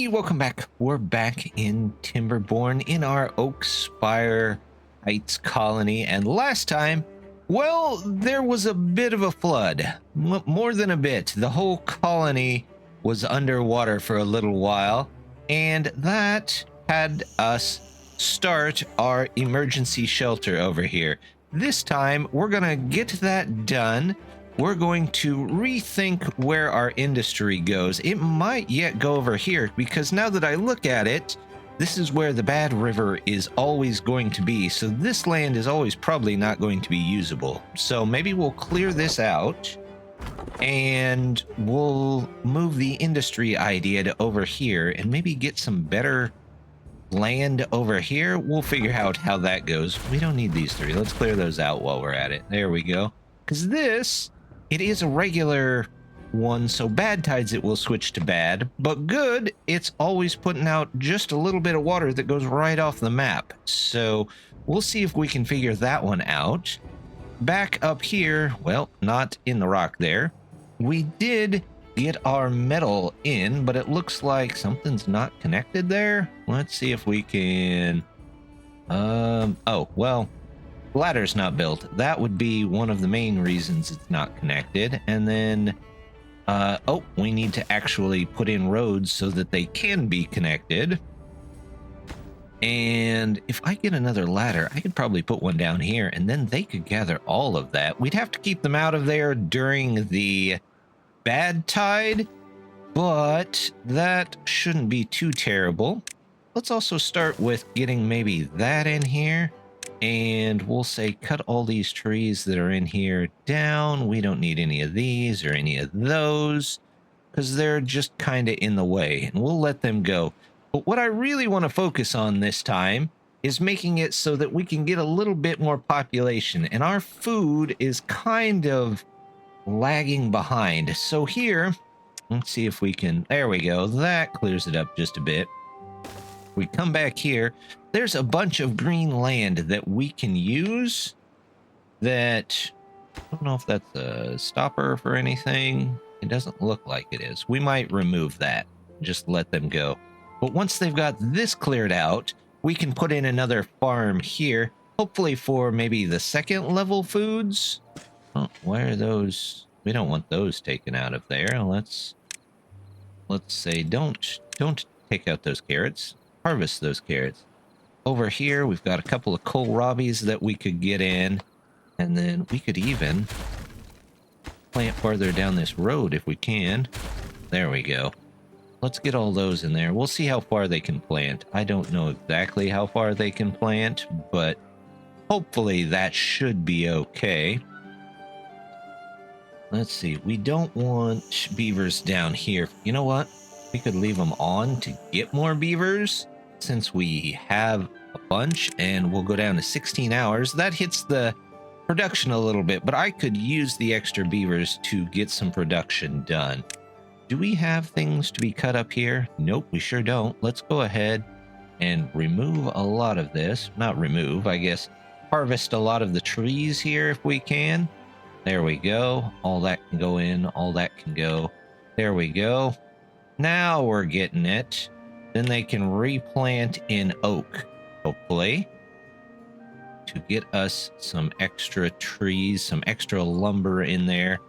Hey, welcome back. We're back in Timberborn in our Oakspire Heights colony, and last time, well, there was a bit of a flood. More than a bit. The whole colony was underwater for a little while, and that had us start our emergency shelter over here. This time, we're gonna get that done. We're going to rethink where our industry goes. It might yet go over here, because now that I look at it, this is where the bad river is always going to be. So this land is always probably not going to be usable. So maybe we'll clear this out and we'll move the industry idea to over here and maybe get some better land over here. We'll figure out how that goes. We don't need these three. Let's clear those out while we're at it. There we go. Because this... it is a regular one, so bad tides it will switch to bad, but good, it's always putting out just a little bit of water that goes right off the map. So we'll see if we can figure that one out. Back up here, well, not in the rock there. We did get our metal in, but it looks like something's not connected there. Let's see if we can... oh, well... ladder's not built. That would be one of the main reasons it's not connected. And then, oh, we need to actually put in roads so that they can be connected. And if I get another ladder, I could probably put one down here, and then they could gather all of that. We'd have to keep them out of there during the bad tide, but that shouldn't be too terrible. Let's also start with getting maybe that in here. And we'll say cut all these trees that are in here down. We don't need any of these or any of those because they're just kind of in the way, and we'll let them go. But what I really want to focus on this time is making it so that we can get a little bit more population, and our food is kind of lagging behind. So here, let's see if we can, there we go. That clears it up just a bit. We come back here. There's a bunch of green land that we can use that, I don't know if that's a stopper for anything. It doesn't look like it is. We might remove that, just let them go. But once they've got this cleared out, we can put in another farm here, hopefully for maybe the second level foods. Oh, why are those? We don't want those taken out of there. Let's say don't take out those carrots. Harvest those carrots. Over here, we've got a couple of kohlrabis that we could get in, and then we could even plant farther down this road if we can. There we go. Let's get all those in there. We'll see how far they can plant. I don't know exactly how far they can plant, but hopefully that should be okay. Let's see. We don't want beavers down here. You know what? We could leave them on to get more beavers, since we have a bunch, and we'll go down to 16 hours. That hits the production a little bit, but I could use the extra beavers to get some production done. Do we have things to be cut up here? Nope, we sure don't. Let's go ahead and remove a lot of this. Not remove, I guess. Harvest a lot of the trees here if we can. There we go. All that can go in. All that can go. There we go. Now we're getting it. Then they can replant in oak, hopefully, to get us some extra trees, some extra lumber in there,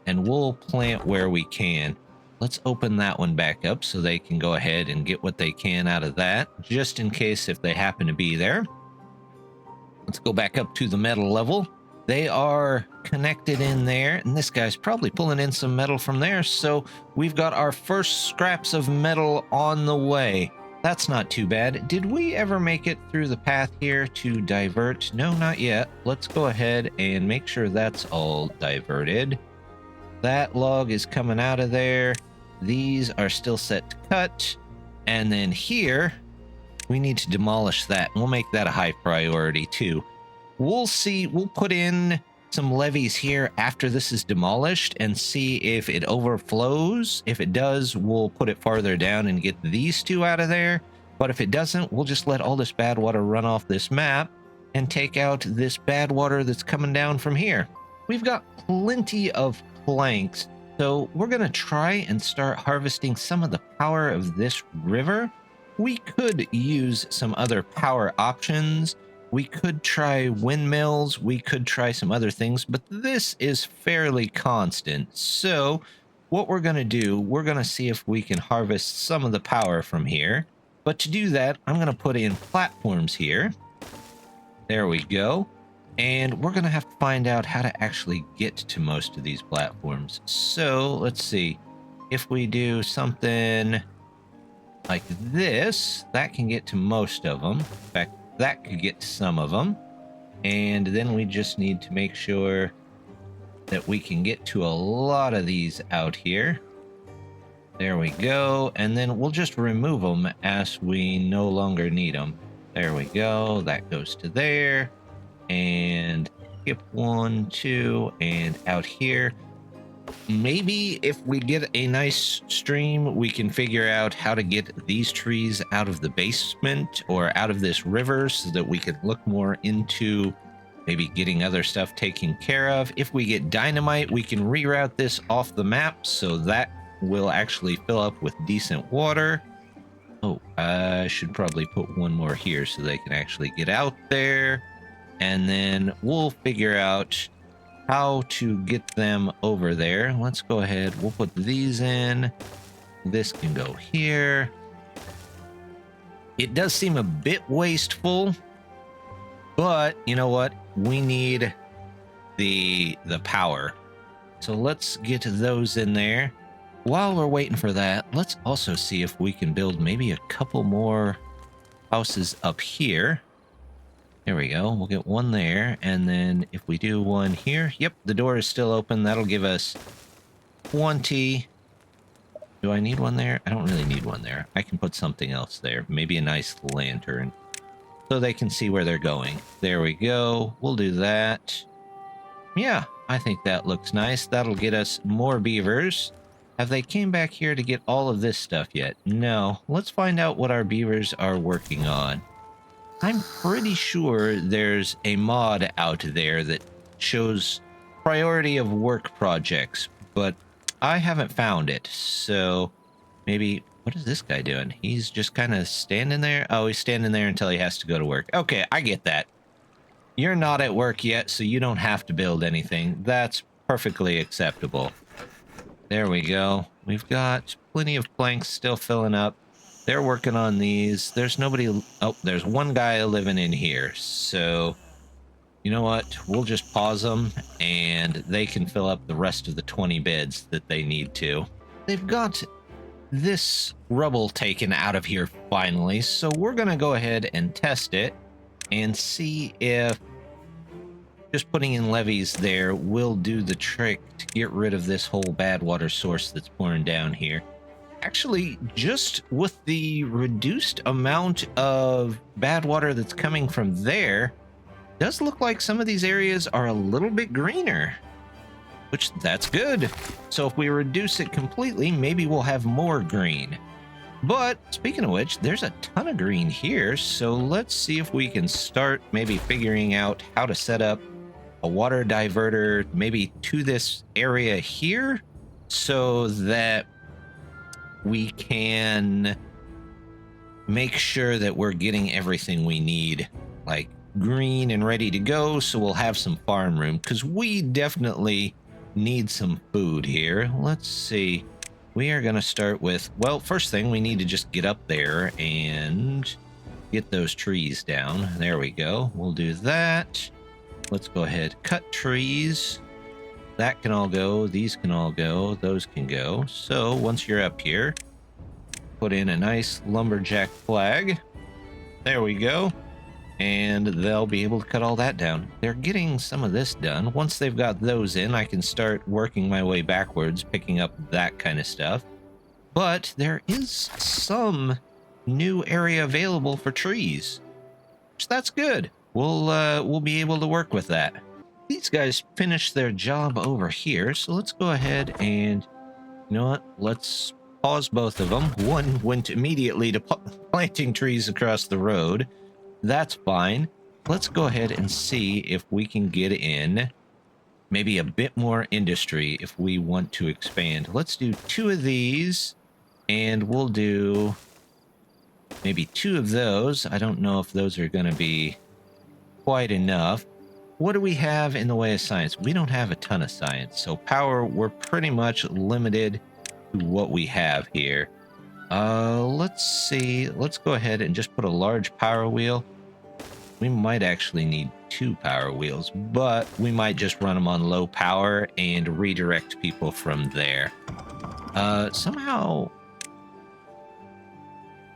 and we'll plant where we can. Let's open that one back up so they can go ahead and get what they can out of that, just in case if they happen to be there. Let's go back up to the metal level. They are connected in there, and this guy's probably pulling in some metal from there, so we've got our first scraps of metal on the way. That's not too bad. Did we ever make it through the path here to divert? No, not yet. Let's go ahead and make sure that's all diverted. That log is coming out of there. These are still set to cut. And then here, we need to demolish that. We'll make that a high priority too. We'll see, we'll put in some levees here after this is demolished and see if it overflows. If it does, we'll put it farther down and get these two out of there. But if it doesn't, we'll just let all this bad water run off this map and take out this bad water that's coming down from here. We've got plenty of planks So we're going to try and start harvesting some of the power of this river. We could use some other power options. We could try windmills. We could try some other things, but this is fairly constant. So what we're going to do, we're going to see if we can harvest some of the power from here. But to do that, I'm going to put in platforms here. There we go. And we're going to have to find out how to actually get to most of these platforms. So let's see. If we do something like this, that can get to most of them. In fact, that could get to some of them. And then we just need to make sure that we can get to a lot of these out here. There we go. And then we'll just remove them as we no longer need them. There we go. That goes to there. And skip 1, 2, and out here. Maybe if we get a nice stream, we can figure out how to get these trees out of the basement or out of this river so that we can look more into maybe getting other stuff taken care of. If we get dynamite, we can reroute this off the map so that will actually fill up with decent water. Oh, I should probably put one more here so they can actually get out there. And then we'll figure out how to get them over there. Let's go ahead. We'll put these in. This can go here. It does seem a bit wasteful, but you know what? We need the power. So let's get those in there. While we're waiting for that, let's also see if we can build maybe a couple more houses up here. There we go. We'll get one there. And then if we do one here, yep, the door is still open. That'll give us 20. Do I need one there? I don't really need one there. I can put something else there. Maybe a nice lantern so they can see where they're going. There we go. We'll do that. Yeah, I think that looks nice. That'll get us more beavers. Have they came back here to get all of this stuff yet? No. Let's find out what our beavers are working on. I'm pretty sure there's a mod out there that shows priority of work projects, but I haven't found it. So maybe, what is this guy doing? He's just kind of standing there. Oh, he's standing there until he has to go to work. Okay, I get that. You're not at work yet, so you don't have to build anything. That's perfectly acceptable. There we go. We've got plenty of planks still filling up. They're working on these. There's nobody. Oh, there's one guy living in here. So, you know what? We'll just pause them and they can fill up the rest of the 20 beds that they need to. They've got this rubble taken out of here finally. So we're going to go ahead and test it and see if just putting in levees there will do the trick to get rid of this whole bad water source that's pouring down here. Actually, just with the reduced amount of bad water that's coming from there, does look like some of these areas are a little bit greener, which that's good. So if we reduce it completely, maybe we'll have more green. But speaking of which, there's a ton of green here. So let's see if we can start maybe figuring out how to set up a water diverter maybe to this area here so that we can make sure that we're getting everything we need, like green and ready to go, so we'll have some farm room, because we definitely need some food here. Let's see. We are going to start with, well, first thing, we need to just get up there and get those trees down. There we go. We'll do that. Let's go ahead. Cut trees. That can all go. These can all go. Those can go. So once you're up here, put in a nice lumberjack flag. There we go. And they'll be able to cut all that down. They're getting some of this done. Once they've got those in, I can start working my way backwards, picking up that kind of stuff. But there is some new area available for trees, which that's good. We'll be able to work with that. These guys finished their job over here, so let's go ahead and, you know what, let's pause both of them. One went immediately to planting trees across the road. That's fine. Let's go ahead and see if we can get in maybe a bit more industry if we want to expand. Let's do 2 of these, and we'll do maybe 2 of those. I don't know if those are going to be quite enough. What do we have in the way of science? We don't have a ton of science. So power, we're pretty much limited to what we have here. Let's see. Let's go ahead and just put a large power wheel. We might actually need 2 power wheels, but we might just run them on low power and redirect people from there. Somehow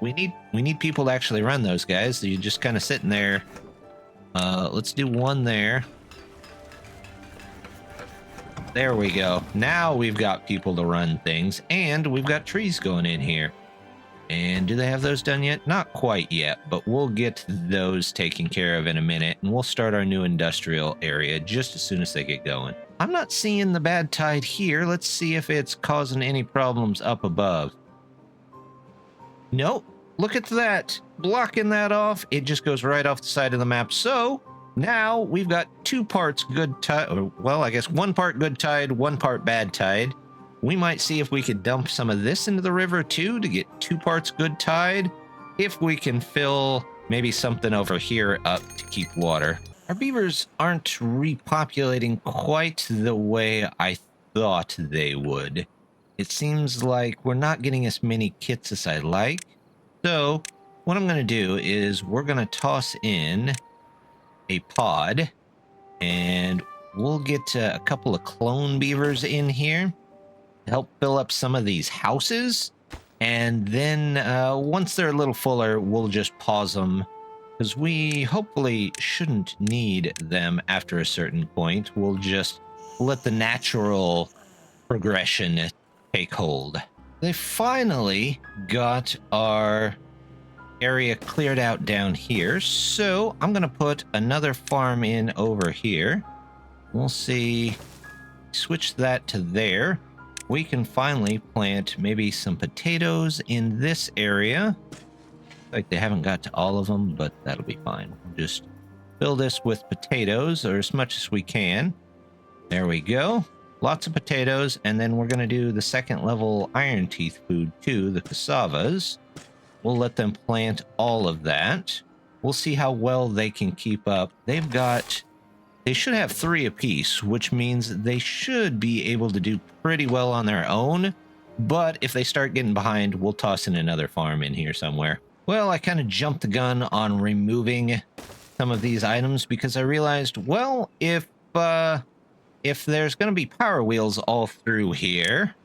we need people to actually run those guys. You're just kind of sitting there. Let's do 1 there. There we go. Now we've got people to run things, and we've got trees going in here. And do they have those done yet? Not quite yet, but we'll get those taken care of in a minute, and we'll start our new industrial area just as soon as they get going. I'm not seeing the bad tide here. Let's see if it's causing any problems up above. Nope. Look at that. Blocking that off. It just goes right off the side of the map. So now we've got 2 parts good tide, or well, I guess 1 part good tide, 1 part bad tide. We might see if we could dump some of this into the river too to get 2 parts good tide. If we can fill maybe something over here up to keep water. Our beavers aren't repopulating quite the way I thought they would. It seems like we're not getting as many kits as I like. So what I'm going to do is we're going to toss in a pod, and we'll get a couple of clone beavers in here to help fill up some of these houses. And then once they're a little fuller, we'll just pause them, because we hopefully shouldn't need them after a certain point. We'll just let the natural progression take hold. They finally got our area cleared out down here, so I'm gonna put another farm in over here. We'll see, switch that to there. We can finally plant maybe some potatoes in this area. Like they haven't got to all of them, but that'll be fine. We'll just fill this with potatoes, or as much as we can. There we go. Lots of potatoes, and then we're going to do the 2nd level Irontooth food too, the cassavas. We'll let them plant all of that. We'll see how well they can keep up. They should have 3 apiece, which means they should be able to do pretty well on their own. But if they start getting behind, we'll toss in another farm in here somewhere. Well, I kind of jumped the gun on removing some of these items because I realized, well, if there's going to be power wheels all through here,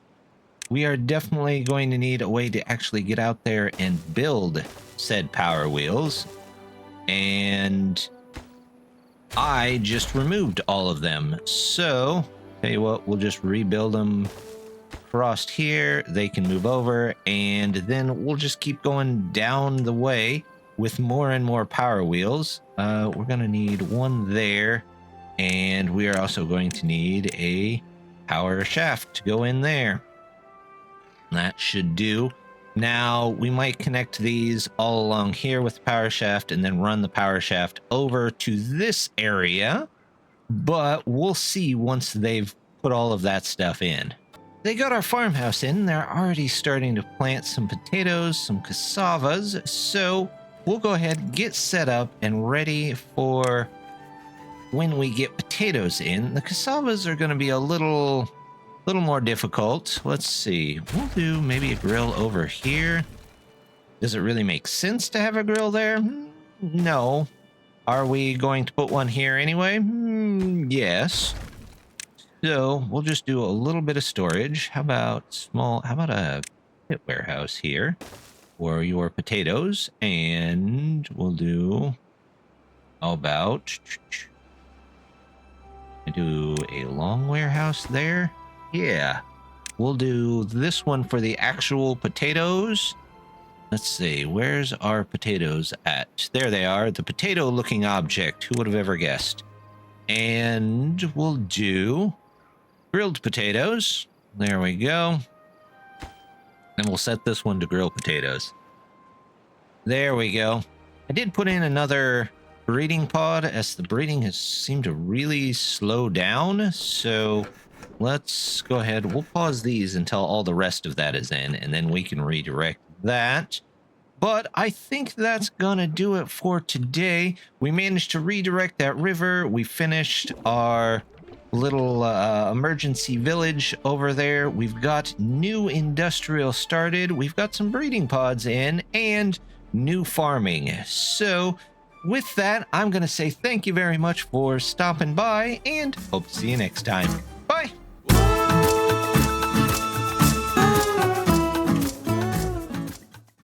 we are definitely going to need a way to actually get out there and build said power wheels. And I just removed all of them. So, tell you what, we'll just rebuild them across here. They can move over, and then we'll just keep going down the way with more and more power wheels. We're going to need 1 there. And we are also going to need a power shaft to go in there. That should do. Now, we might connect these all along here with the power shaft and then run the power shaft over to this area. But we'll see once they've put all of that stuff in. They got our farmhouse in. They're already starting to plant some potatoes, some cassavas. So we'll go ahead, get set up and ready for when we get potatoes in. The cassavas are going to be a little more difficult. Let's see. We'll do maybe a grill over here. Does it really make sense to have a grill there? No. Are we going to put one here anyway? Yes. So we'll just do a little bit of storage. How about a pit warehouse here for your potatoes? And we'll do a long warehouse there. Yeah, we'll do this one for the actual potatoes. Let's see, where's our potatoes at? There they are, the potato looking object. Who would have ever guessed? And we'll do grilled potatoes. There we go. And we'll set this one to grilled potatoes. There we go. I did put in another breeding pod, as the breeding has seemed to really slow down. So let's go ahead. We'll pause these until all the rest of that is in, and then we can redirect that. But I think that's gonna do it for today. We managed to redirect that river. We finished our little emergency village over there. We've got new industrial started. We've got some breeding pods in and new farming. So with that, I'm gonna say thank you very much for stopping by and hope to see you next time.